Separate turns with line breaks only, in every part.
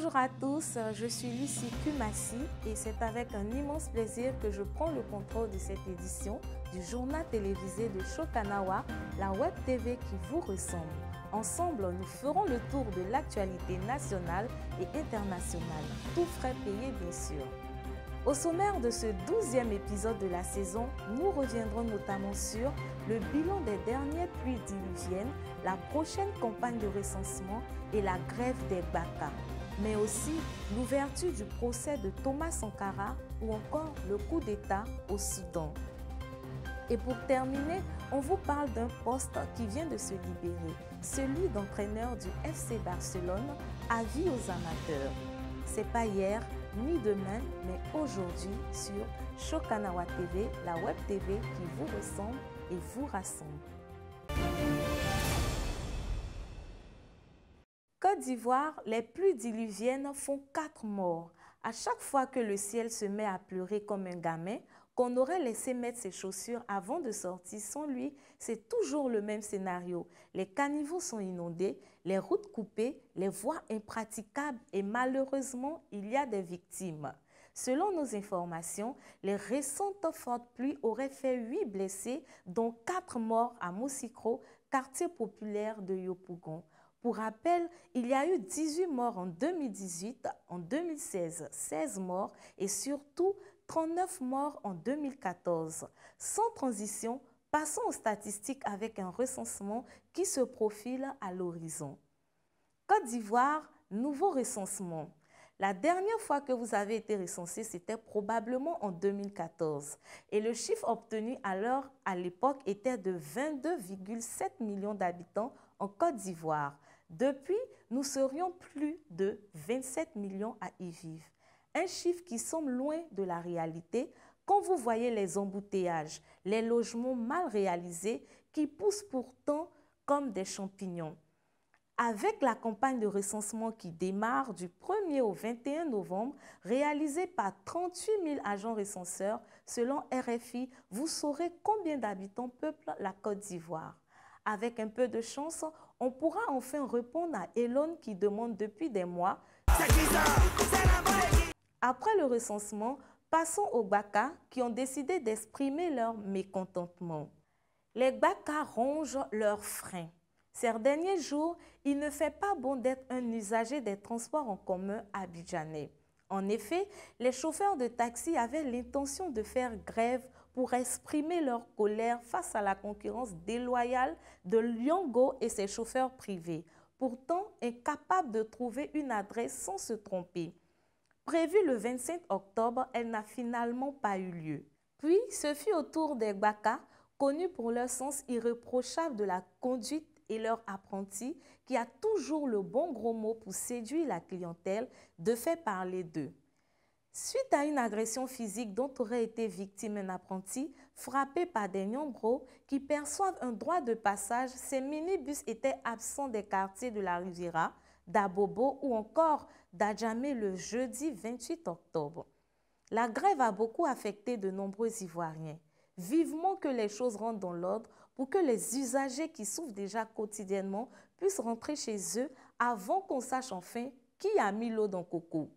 Bonjour à tous, je suis Lucie Kumassi et c'est avec un immense plaisir que je prends le contrôle de cette édition du journal télévisé de Chokanawa, la web TV qui vous ressemble. Ensemble, nous ferons le tour de l'actualité nationale et internationale, tout frais payés bien sûr. Au sommaire de ce 12e épisode de la saison, nous reviendrons notamment sur le bilan des dernières pluies diluviennes, la prochaine campagne de recensement et la grève des Baka, mais aussi l'ouverture du procès de Thomas Sankara ou encore le coup d'État au Soudan. Et pour terminer, on vous parle d'un poste qui vient de se libérer, celui d'entraîneur du FC Barcelone, avis aux amateurs. C'est pas hier ni demain, mais aujourd'hui sur Chokanawa TV, la web TV qui vous ressemble et vous rassemble. Côte d'Ivoire, les pluies diluviennes font 4 morts. À chaque fois que le ciel se met à pleurer comme un gamin, qu'on aurait laissé mettre ses chaussures avant de sortir sans lui, c'est toujours le même scénario. Les caniveaux sont inondés, les routes coupées, les voies impraticables et malheureusement, il y a des victimes. Selon nos informations, les récentes fortes pluies auraient fait 8 blessés, dont 4 morts à Moussikro, quartier populaire de Yopougon. Pour rappel, il y a eu 18 morts en 2018, en 2016, 16 morts et surtout 39 morts en 2014. Sans transition, passons aux statistiques avec un recensement qui se profile à l'horizon. Côte d'Ivoire, nouveau recensement. La dernière fois que vous avez été recensé, c'était probablement en 2014. Et le chiffre obtenu alors, à l'époque, était de 22,7 millions d'habitants en Côte d'Ivoire. Depuis, nous serions plus de 27 millions à y vivre. Un chiffre qui semble loin de la réalité quand vous voyez les embouteillages, les logements mal réalisés qui poussent pourtant comme des champignons. Avec la campagne de recensement qui démarre du 1er au 21 novembre, réalisée par 38 000 agents recenseurs, selon RFI, vous saurez combien d'habitants peuple la Côte d'Ivoire. Avec un peu de chance, on pourra enfin répondre à Elon qui demande depuis des mois. Après le recensement, passons aux Baka qui ont décidé d'exprimer leur mécontentement. Les Baka rongent leurs freins. Ces derniers jours, il ne fait pas bon d'être un usager des transports en commun abidjanais. En effet, les chauffeurs de taxi avaient l'intention de faire grève pour exprimer leur colère face à la concurrence déloyale de Lyongo et ses chauffeurs privés, pourtant incapables de trouver une adresse sans se tromper. Prévue le 25 octobre, elle n'a finalement pas eu lieu. Puis, ce fut au tour des Baka, connus pour leur sens irréprochable de la conduite et leur apprenti, qui a toujours le bon gros mot pour séduire la clientèle, de faire parler d'eux. Suite à une agression physique dont aurait été victime un apprenti, frappé par des Nyongro qui perçoivent un droit de passage, ces minibus étaient absents des quartiers de la Riviera, d'Abobo ou encore d'Adjamé le jeudi 28 octobre. La grève a beaucoup affecté de nombreux Ivoiriens. Vivement que les choses rentrent dans l'ordre pour que les usagers qui souffrent déjà quotidiennement puissent rentrer chez eux avant qu'on sache enfin qui a mis l'eau dans Coco.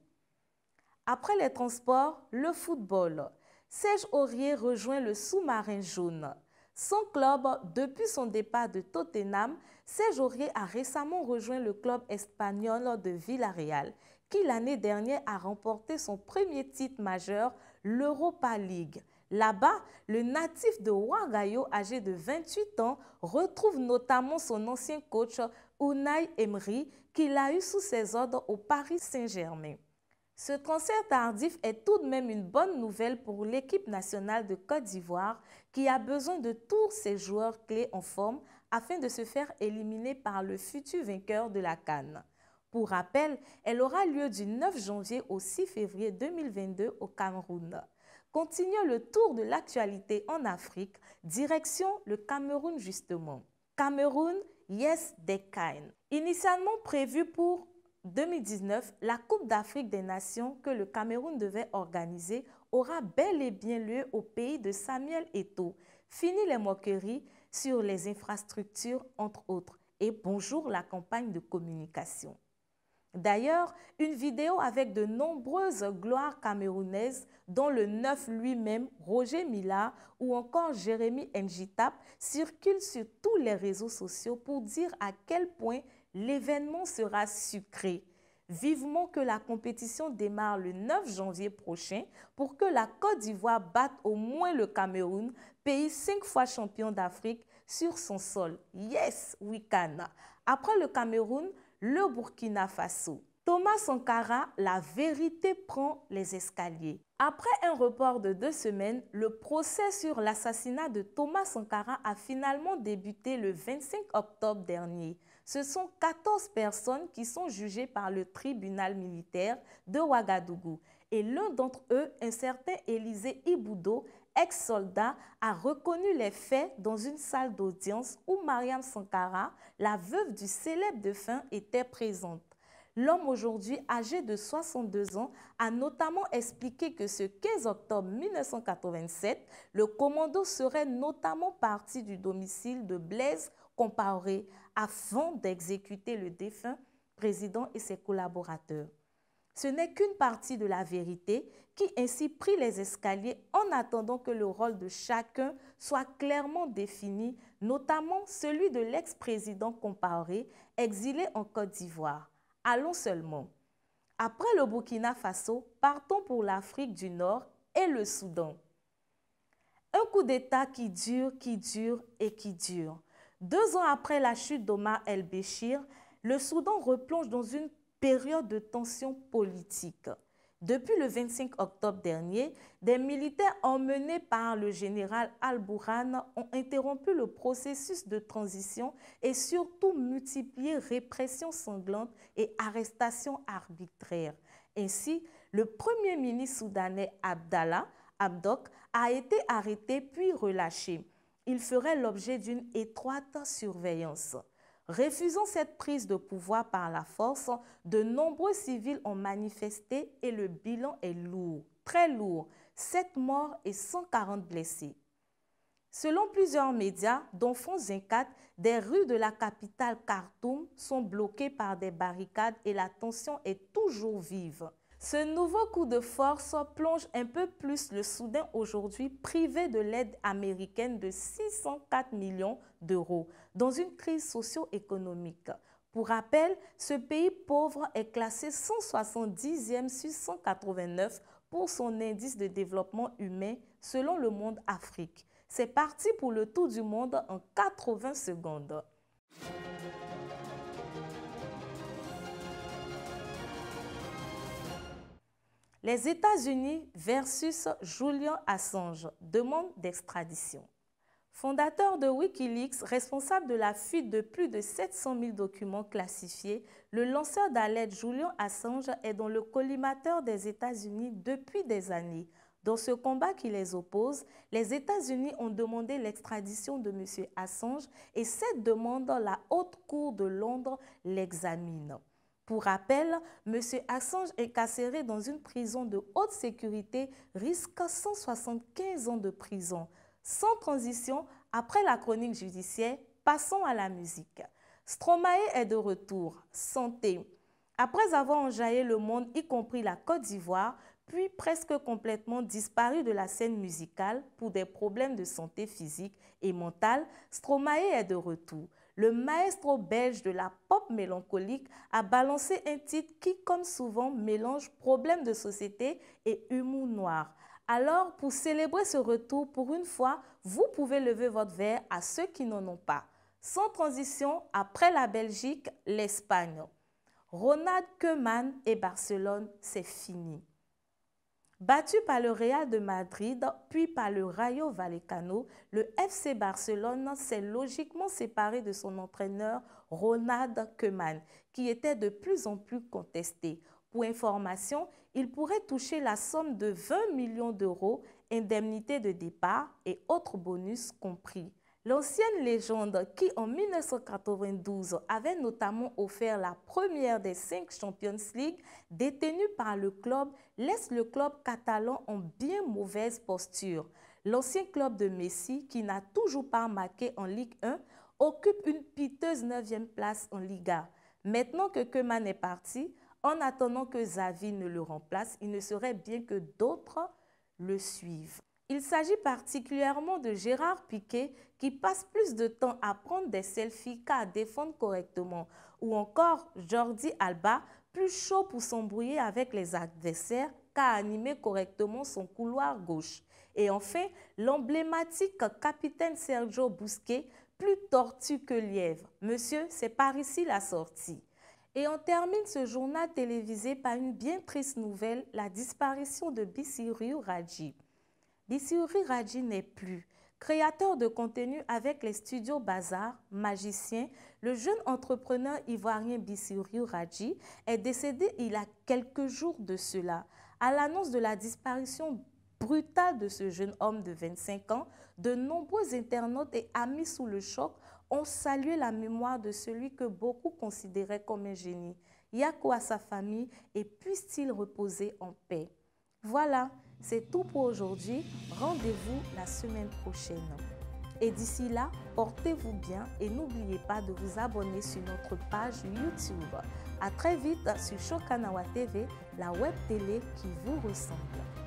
Après les transports, le football. Serge Aurier rejoint le sous-marin jaune. Son club, depuis son départ de Tottenham, Serge Aurier a récemment rejoint le club espagnol de Villarreal, qui l'année dernière a remporté son premier titre majeur, l'Europa League. Là-bas, le natif de Ouagayo, âgé de 28 ans, retrouve notamment son ancien coach Unai Emery, qu'il a eu sous ses ordres au Paris Saint-Germain. Ce transfert tardif est tout de même une bonne nouvelle pour l'équipe nationale de Côte d'Ivoire qui a besoin de tous ses joueurs clés en forme afin de se faire éliminer par le futur vainqueur de la CAN. Pour rappel, elle aura lieu du 9 janvier au 6 février 2022 au Cameroun. Continuons le tour de l'actualité en Afrique, direction le Cameroun justement. Cameroun, yes they can. Initialement prévu pour 2019, la Coupe d'Afrique des Nations que le Cameroun devait organiser aura bel et bien lieu au pays de Samuel Eto'o. Fini les moqueries sur les infrastructures entre autres et bonjour la campagne de communication. D'ailleurs, une vidéo avec de nombreuses gloires camerounaises, dont le neuf lui-même, Roger Mila, ou encore Jérémy Njitap, circule sur tous les réseaux sociaux pour dire à quel point l'événement sera sucré. Vivement que la compétition démarre le 9 janvier prochain pour que la Côte d'Ivoire batte au moins le Cameroun, pays 5 fois champion d'Afrique, sur son sol. Yes, we can. Après le Cameroun, le Burkina Faso. Thomas Sankara, la vérité prend les escaliers. Après un report de 2 semaines, le procès sur l'assassinat de Thomas Sankara a finalement débuté le 25 octobre dernier. Ce sont 14 personnes qui sont jugées par le tribunal militaire de Ouagadougou. Et l'un d'entre eux, un certain Élisée Iboudo, ex-soldat, a reconnu les faits dans une salle d'audience où Mariam Sankara, la veuve du célèbre défunt, était présente. L'homme aujourd'hui âgé de 62 ans a notamment expliqué que ce 15 octobre 1987, le commando serait notamment parti du domicile de Blaise Compaoré afin d'exécuter le défunt président et ses collaborateurs. Ce n'est qu'une partie de la vérité qui ainsi prit les escaliers en attendant que le rôle de chacun soit clairement défini, notamment celui de l'ex-président Compaoré, exilé en Côte d'Ivoire. Allons seulement. Après le Burkina Faso, partons pour l'Afrique du Nord et le Soudan. Un coup d'État qui dure et qui dure. 2 ans après la chute d'Omar el-Béchir, le Soudan replonge dans une période de tension politique. Depuis le 25 octobre dernier, des militaires emmenés par le général Al-Bourhan ont interrompu le processus de transition et surtout multiplié répression sanglante et arrestations arbitraires. Ainsi, le premier ministre soudanais Abdallah Hamdok a été arrêté puis relâché. Il ferait l'objet d'une étroite surveillance. Refusant cette prise de pouvoir par la force, de nombreux civils ont manifesté et le bilan est lourd, très lourd, 7 morts et 140 blessés. Selon plusieurs médias, dont France 24, des rues de la capitale Khartoum sont bloquées par des barricades et la tension est toujours vive. Ce nouveau coup de force plonge un peu plus le Soudan aujourd'hui privé de l'aide américaine de 604 millions d'euros dans une crise socio-économique. Pour rappel, ce pays pauvre est classé 170e sur 189 pour son indice de développement humain selon le Monde Afrique. C'est parti pour le tour du monde en 80 secondes. Les États-Unis versus Julian Assange, demande d'extradition. Fondateur de Wikileaks, responsable de la fuite de plus de 700 000 documents classifiés, le lanceur d'alerte Julian Assange est dans le collimateur des États-Unis depuis des années. Dans ce combat qui les oppose, les États-Unis ont demandé l'extradition de M. Assange et cette demande, la Haute Cour de Londres l'examine. Pour rappel, M. Assange, incarcéré dans une prison de haute sécurité, risque 175 ans de prison. Sans transition, après la chronique judiciaire, passons à la musique. Stromae est de retour. Santé. Après avoir enjaillé le monde, y compris la Côte d'Ivoire, puis presque complètement disparu de la scène musicale pour des problèmes de santé physique et mentale, Stromae est de retour. Le maestro belge de la pop mélancolique a balancé un titre qui, comme souvent, mélange problèmes de société et humour noir. Alors, pour célébrer ce retour, pour une fois, vous pouvez lever votre verre à ceux qui n'en ont pas. Sans transition, après la Belgique, l'Espagne. Ronald Koeman et Barcelone, c'est fini. Battu par le Real de Madrid, puis par le Rayo Vallecano, le FC Barcelone s'est logiquement séparé de son entraîneur Ronald Koeman, qui était de plus en plus contesté. Pour information, il pourrait toucher la somme de 20 millions d'euros, indemnité de départ et autres bonus compris. L'ancienne légende qui, en 1992, avait notamment offert la première des 5 Champions League détenues par le club, laisse le club catalan en bien mauvaise posture. L'ancien club de Messi, qui n'a toujours pas marqué en Ligue 1, occupe une piteuse 9e place en Liga. Maintenant que Keman est parti, en attendant que Xavi ne le remplace, il ne serait bien que d'autres le suivent. Il s'agit particulièrement de Gérard Piqué qui passe plus de temps à prendre des selfies qu'à défendre correctement, ou encore Jordi Alba, plus chaud pour s'embrouiller avec les adversaires qu'à animer correctement son couloir gauche. Et enfin, l'emblématique capitaine Sergio Busquets, plus tortue que lièvre. Monsieur, c'est par ici la sortie. Et on termine ce journal télévisé par une bien triste nouvelle, la disparition de Bisiru Radji. Bisiru Radji n'est plus. Créateur de contenu avec les studios Bazar, magicien, le jeune entrepreneur ivoirien Bisiru Radji est décédé il y a quelques jours de cela. À l'annonce de la disparition brutale de ce jeune homme de 25 ans, de nombreux internautes et amis sous le choc ont salué la mémoire de celui que beaucoup considéraient comme un génie. Yako à sa famille et puisse-t-il reposer en paix. Voilà, c'est tout pour aujourd'hui. Rendez-vous la semaine prochaine. Et d'ici là, portez-vous bien et n'oubliez pas de vous abonner sur notre page YouTube. À très vite sur Chokanawa TV, la web télé qui vous ressemble.